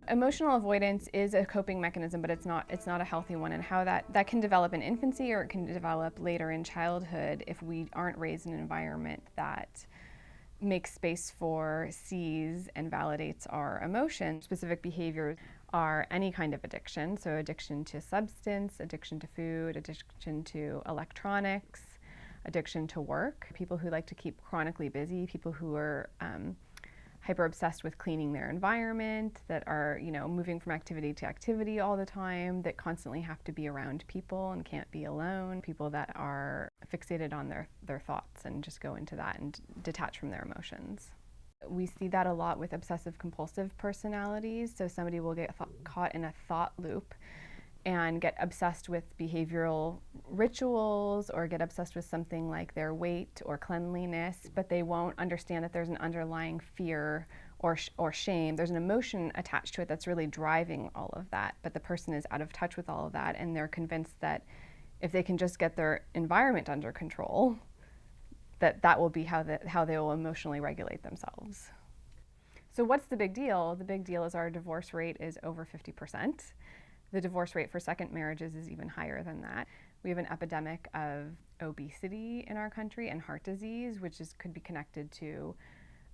Emotional avoidance is a coping mechanism, but it's not a healthy one, and how that can develop in infancy, or it can develop later in childhood if we aren't raised in an environment that makes space for, sees, and validates our emotions. Specific behaviors are any kind of addiction, so addiction to substance, addiction to food, addiction to electronics, addiction to work, people who like to keep chronically busy, people who are hyper obsessed with cleaning their environment, that are, moving from activity to activity all the time, that constantly have to be around people and can't be alone, people that are fixated on their thoughts and just go into that and detach from their emotions. We see that a lot with obsessive-compulsive personalities. So somebody will get caught in a thought loop and get obsessed with behavioral rituals, or get obsessed with something like their weight or cleanliness, but they won't understand that there's an underlying fear or shame. There's an emotion attached to it that's really driving all of that, but the person is out of touch with all of that, and they're convinced that if they can just get their environment under control, that will be how they will emotionally regulate themselves. So what's the big deal? The big deal is our divorce rate is over 50%. The divorce rate for second marriages is even higher than that. We have an epidemic of obesity in our country and heart disease, which could be connected to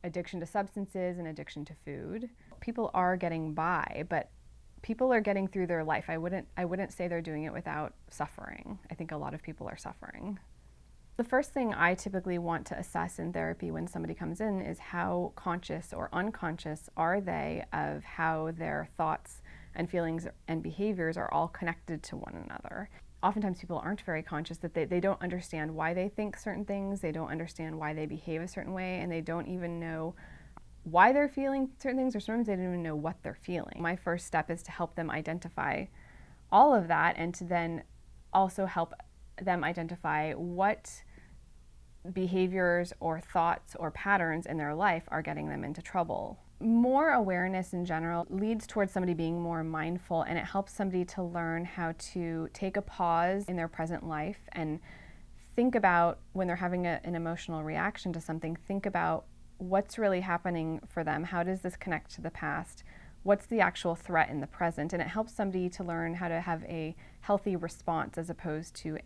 addiction to substances and addiction to food. People are getting by, but people are getting through their life. I wouldn't say they're doing it without suffering. I think a lot of people are suffering. The first thing I typically want to assess in therapy when somebody comes in is how conscious or unconscious are they of how their thoughts and feelings and behaviors are all connected to one another. Oftentimes people aren't very conscious, that they don't understand why they think certain things, they don't understand why they behave a certain way, and they don't even know why they're feeling certain things, or sometimes they don't even know what they're feeling. My first step is to help them identify all of that, and to then also help them identify what behaviors or thoughts or patterns in their life are getting them into trouble. More awareness in general leads towards somebody being more mindful, and it helps somebody to learn how to take a pause in their present life and think about, when they're having an emotional reaction to something, think about what's really happening for them, how does this connect to the past, what's the actual threat in the present, and it helps somebody to learn how to have a healthy response as opposed to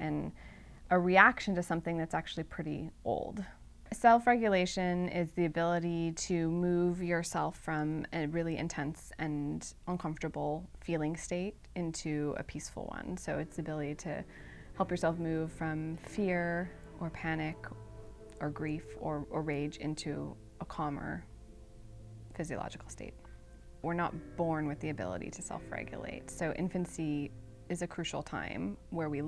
a reaction to something that's actually pretty old. Self-regulation is the ability to move yourself from a really intense and uncomfortable feeling state into a peaceful one. So it's the ability to help yourself move from fear or panic or grief or rage into a calmer physiological state. We're not born with the ability to self-regulate. So infancy is a crucial time where we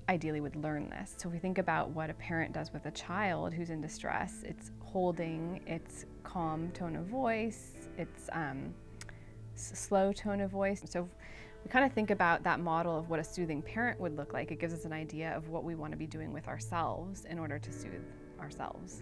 ideally would learn this. So if we think about what a parent does with a child who's in distress, it's holding, it's calm tone of voice, it's slow tone of voice. So we kind of think about that model of what a soothing parent would look like. It gives us an idea of what we want to be doing with ourselves in order to soothe ourselves.